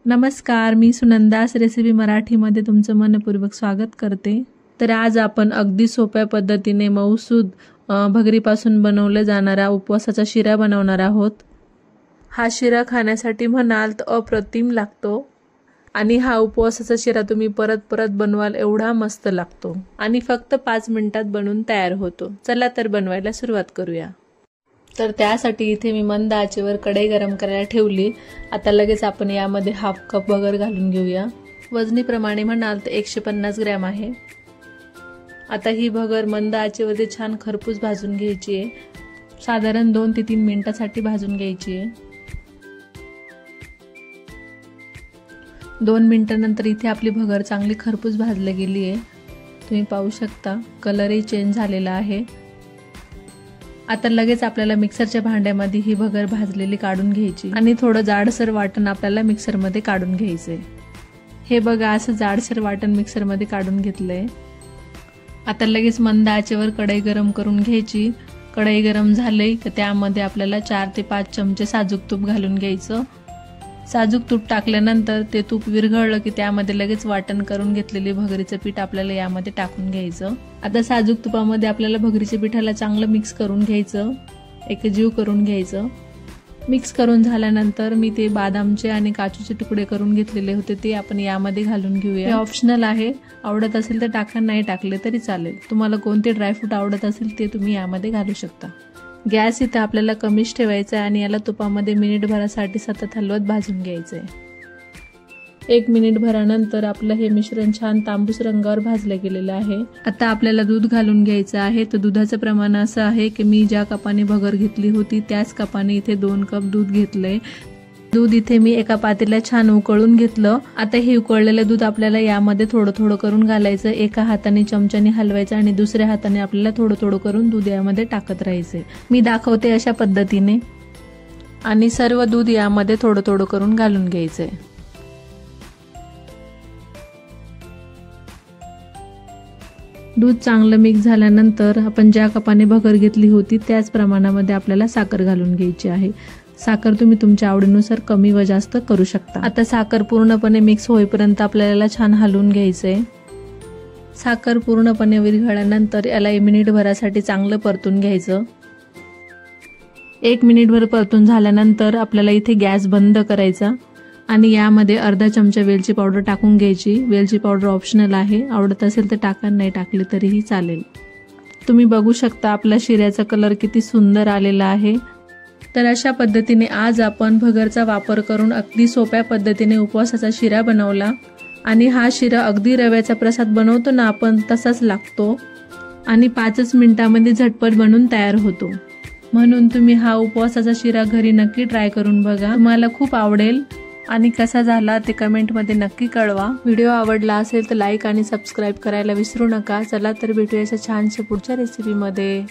नमस्कार, मी सुनंदास रेसिपी मराठीमध्ये तुमचं मनपूर्वक स्वागत करते। तर आज आपण अगदी सोप्या पद्धतीने मऊसूद भगरीपासून बनवला जाणारा उपवासाचा शिरा बनवणार आहोत। हा शिरा खाण्यासाठी म्हणाल तर अप्रतिम लागतो आणि हा उपवासाचा शिरा तुम्ही परत परत बनवाल एवढा मस्त लागतो आणि फक्त 5 मिनिटात बनून तयार होतो। चला तर बनवायला सुरुवात करूया। तर त्यासाठी इथे मी मंद आचेवर कढई गरम करायला ठेवली। आता लगेच आपण यामध्ये हाफ कप भगर घालून घेऊया। वजनीप्रमाणे म्हणाल तर 150 ग्रॅम आहे। आता ही भगर मंद आचेवरती छान खरपूस भाजून घ्यायची आहे। साधारण 2 ते 3 मिनिटांसाठी भाजून घ्यायची आहे। 2 मिनिटांनंतर इथे आपली भगर चांगली खरपूस भाजली गेली आहे। तुम्ही पाहू शकता कलरही चेंज झालेला आहे। आता लगेच आपल्याला मिक्सरच्या भांड्यामध्ये ही भगर भाजलेली काढून घ्यायची आणि थोडं जाडसर वाटण आपल्याला मिक्सरमध्ये काढून घ्यायचंय। हे बघा असं जाडसर वाटण मिक्सरमध्ये काढून घेतलंय। आता लगेच मंद आचेवर कढई गरम करून घ्यायची। कढई गरम झाली की त्यामध्ये आपल्याला 4 ते 5 चमचे साजूक तूप घालून घ्यायचं। साजूक तूप टाकल्यानंतर ते तूप विरघळलं की त्यामध्ये लगेच वाटण करून घेतलेले भगरीचं पीठ आपल्याला यामध्ये टाकून घ्यायचं। आता साजूक तुपामध्ये आपल्याला भगरीच्या पिठाला चांगलं मिक्स करून घ्यायचं, एकजीव करून घ्यायचं। मिक्स करून झाल्यानंतर मी ते बदामचे आणि काजूचे तुकडे करून घेतलेले होते ते आपण यामध्ये घालून घेऊया। हे ऑप्शनल आहे, आवडत असेल तर टाका, नाही टाकले तरी चालेल। तुम्हाला कोणते ड्रायफ्रूट आवडत असेल ते तुम्ही यामध्ये घालू शकता। गॅस इथे आपल्याला कमीच ठेवायचा आहे आणि याला तुपामध्ये मिनिटभरासाठी सतत हलवत भाजून घ्यायचंय। 1 मिनिटभरानंतर आपलं हे मिश्रण छान तांबूस रंगावर भाजलं गेलेलं आहे। आता आपल्याला दूध घालून घ्यायचं आहे। तर दुधाचं प्रमाण असं आहे की मी ज्या कपाने भगर घेतली होती त्याच कपाने इथे 2 कप दूध घेतलंय। दूध इथे मी एका पातेल्यात छान उकळून घेतलं। आता हे उकळलेलं दूध आपल्याला यामध्ये थोडं थोडं करून घालायचं। एका हाताने चमच्याने हलवायचं आणि दुसऱ्या हाताने आपल्याला थोडं थोडं करून दूध यामध्ये टाकत राहायचंय। मी दाखवते अशा पद्धतीने आणि सर्व दूध यामध्ये थोडं थोडं करून घालून घ्यायचंय। दूध चांगलं मिक्स झाल्यानंतर आपण ज्या कपाने भगर घेतली होती त्याच प्रमाणामध्ये आपल्याला साखर घालून घ्यायची आहे। साखर तुम्ही तुमच्या आवडीनुसार कमी व जास्त करू शकता। आता साखर पूर्णपणे मिक्स होईपर्यंत आपल्याला छान हलवून घ्यायचंय। साखर पूर्णपणे विरघळल्यानंतर याला 1 मिनिटभरासाठी चांगलं परतून घ्यायचं। 1 मिनिटभर परतून झाल्यानंतर आपल्याला इथे गॅस बंद करायचा आणि यामध्ये अर्धा चमचा वेलची पावडर टाकून घ्यायची। वेलची पावडर ऑप्शनल आहे, आवडत असेल तर टाका, नाही टाकले तरीही चालेल। तुम्ही बघू शकता आपला शिऱ्याचा कलर किती सुंदर आलेला आहे। तर अशा पद्धतीने आज आपण भगरचा वापर करून अगदी सोप्या पद्धतीने उपवासाचा शिरा बनवला आणि हा शिरा अगदी रव्याचा प्रसाद बनवतो ना आपण तसाच लागतो आणि 5 मिनिटांमध्ये झटपट बनून तयार होतो। म्हणून तुम्ही हा उपवासाचा शिरा घरी नक्की ट्राय करून बघा, तुम्हाला खूप आवडेल आणि कसा झाला ते कमेंटमध्ये नक्की कळवा। व्हिडिओ आवडला असेल तर लाईक आणि सबस्क्राईब करायला विसरू नका। चला तर भेटूया अशा छानशा पुढच्या रेसिपीमध्ये।